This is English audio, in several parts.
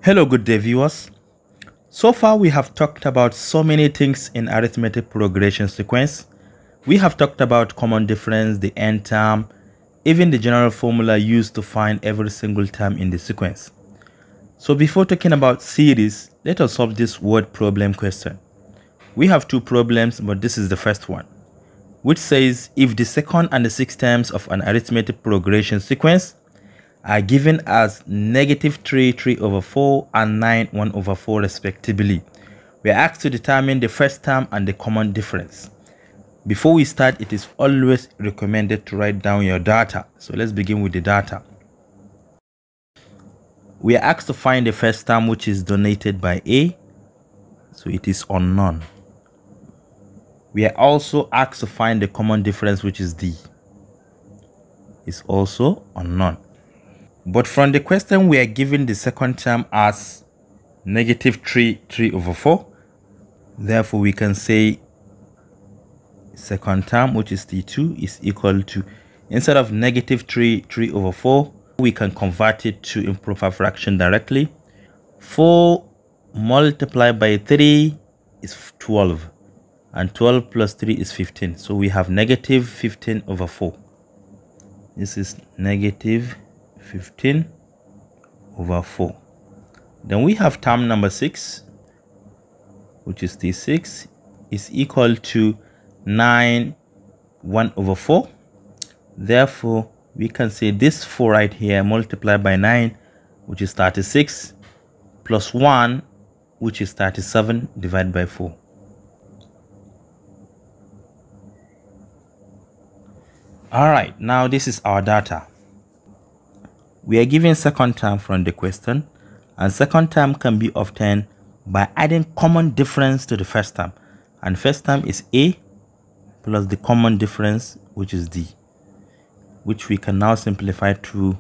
Hello, good day viewers. So far we have talked about so many things in arithmetic progression sequence. We have talked about common difference, the end term, even the general formula used to find every single term in the sequence. So before talking about series, let us solve this word problem question. We have two problems, but this is the first one, which says if the second and the sixth terms of an arithmetic progression sequence are given as -3, 3/4 and 9, 1/4 respectively, we are asked to determine the first term and the common difference. Before we start, it is always recommended to write down your data. So let's begin with the data. We are asked to find the first term, which is denoted by A, so it is unknown. We are also asked to find the common difference, which is D. It's also unknown. But from the question, we are given the second term as -3, 3/4. Therefore, we can say second term, which is T2, is equal to, instead of -3, 3/4, we can convert it to improper fraction directly. 4 multiplied by 3 is 12, and 12 plus 3 is 15. So we have -15/4. This is -15/4. Then we have term number 6, which is T6, is equal to 9, 1/4. Therefore, we can say this 4 right here multiplied by 9, which is 36, plus 1, which is 37, divided by 4. All right, now this is our data. We are given second term from the question, and second term can be obtained by adding common difference to the first term. And first term is A plus the common difference, which is D, which we can now simplify to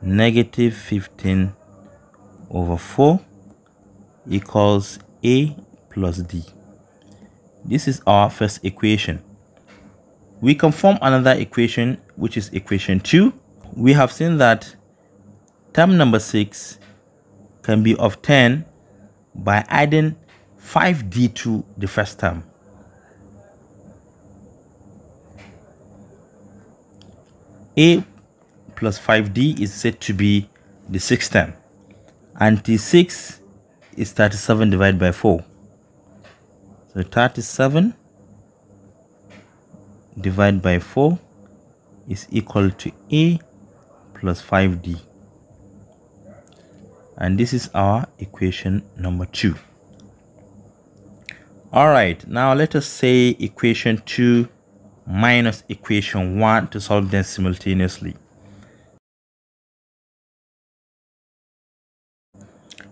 -15/4 equals A plus D. This is our first equation. We can form another equation, which is equation 2. We have seen that term number 6 can be obtained by adding 5D to the first term. A plus 5D is said to be the sixth term, and T6 is 37 divided by 4. So 37 divided by 4 is equal to A plus 5D. And this is our equation number 2. All right, now let us say equation 2 minus equation 1 to solve them simultaneously.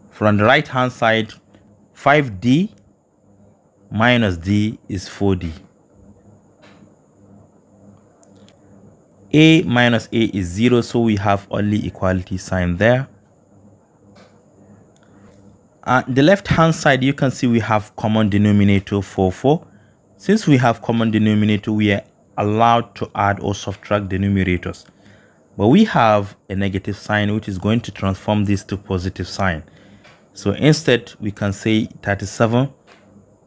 From the right hand side, 5D minus D is 4D. A minus A is 0, so we have only equality sign there. The left hand side, you can see we have common denominator 4. Since we have common denominator, we are allowed to add or subtract the numerators. But we have a negative sign, which is going to transform this to positive sign. So instead, we can say 37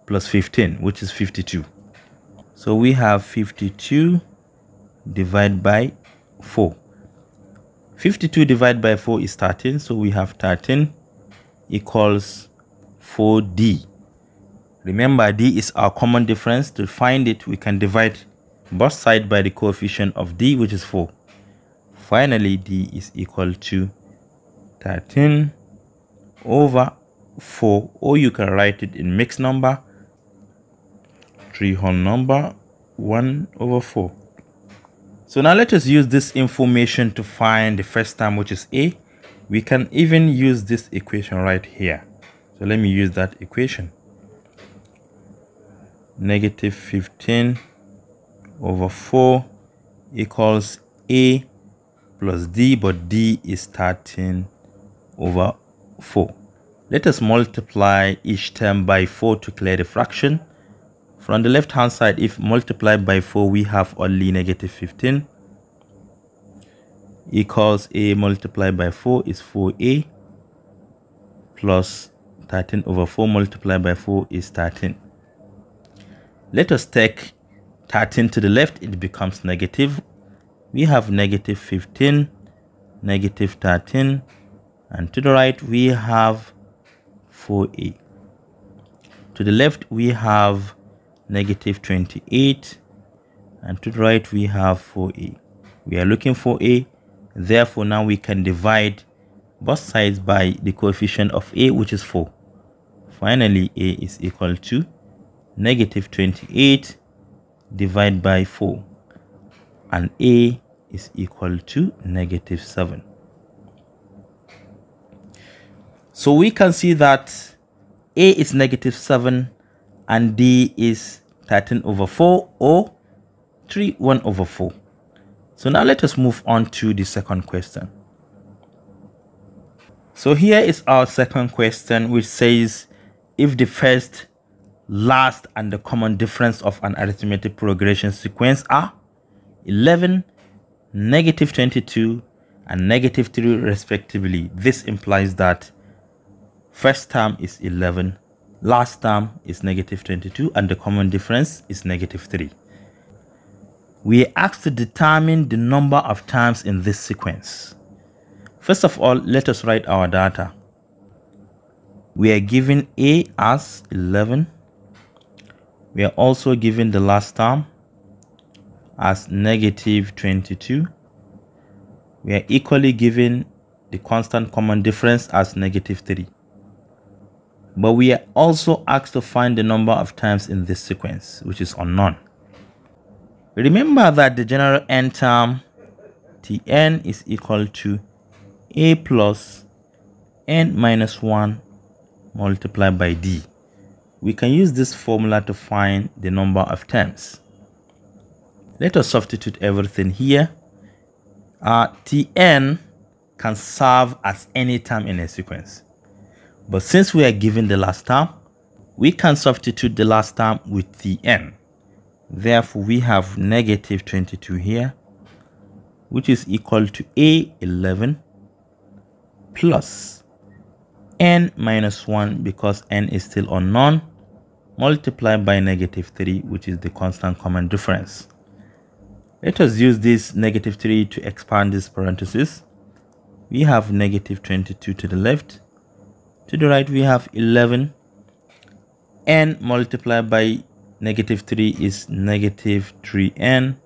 plus 15, which is 52. So we have 52 divided by 4. 52 divided by 4 is 13, so we have 13 equals 4D. Remember, D is our common difference. To find it, we can divide both sides by the coefficient of D, which is 4. Finally, D is equal to 13/4, or you can write it in mixed number, 3 whole number, 1/4. So now let us use this information to find the first term, which is A. We can even use this equation right here. So let me use that equation. -15/4 equals A plus D, but D is 13/4. Let us multiply each term by 4 to clear the fraction. From the left hand side, if multiplied by 4, we have only -15 equals A multiplied by 4 is 4A plus 13 over 4 multiplied by 4 is 13. Let us take 13 to the left, it becomes negative. We have negative 15, negative 13, and to the right we have 4a. To the left we have negative 28, and to the right we have 4a. We are looking for a, therefore now we can divide both sides by the coefficient of a, which is 4. Finally, a is equal to negative 28 divided by 4, and a is equal to negative 7. So we can see that a is negative 7 and d is 13 over 4 or 1 over 4. So now let us move on to the second question. So here is our second question, which says if the first, last, and the common difference of an arithmetic progression sequence are 11, negative 22, and negative 3 respectively, this implies that first term is 11, last term is negative 22, and the common difference is negative 3. We are asked to determine the number of terms in this sequence. First of all, let us write our data. We are given a as 11. We are also given the last term as negative 22. We are equally given the constant common difference as negative 3. But we are also asked to find the number of terms in this sequence, which is unknown. Remember that the general n term Tn is equal to a plus n minus 1 multiplied by d. We can use this formula to find the number of terms. Let us substitute everything here. Tn can serve as any term in a sequence. But since we are given the last term, we can substitute the last term with Tn. Therefore, we have negative 22 here, which is equal to a11 plus n minus 1, because n is still unknown, multiplied by negative 3, which is the constant common difference. Let us use this negative 3 to expand this parenthesis. We have negative 22 to the left. To the right, we have 11. N multiplied by negative 3 is negative 3n.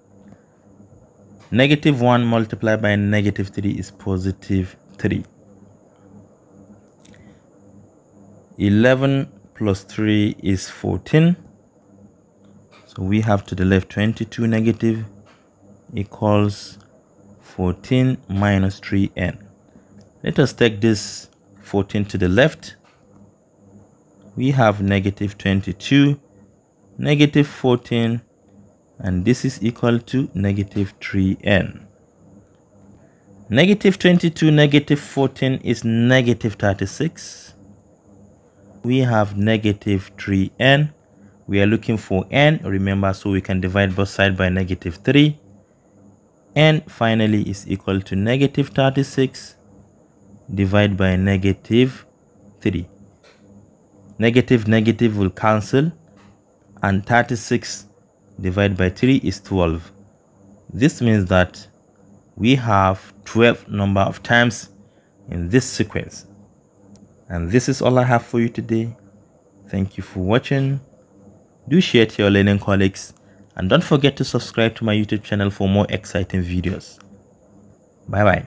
Negative 1 multiplied by negative 3 is positive 3. 11 plus 3 is 14. So we have to the left 22 negative equals 14 minus 3n. Let us take this 14 to the left. We have negative 22, negative 14, and this is equal to negative 3n. Negative 22, negative 14 is negative 36. We have negative 3n. We are looking for n, remember, so we can divide both sides by negative 3. N finally is equal to negative 36 divided by negative 3. Negative will cancel, and 36 divided by 3 is 12. This means that we have 12 number of times in this sequence. And this is all I have for you today. Thank you for watching. Do share to your learning colleagues, and don't forget to subscribe to my YouTube channel for more exciting videos. Bye bye.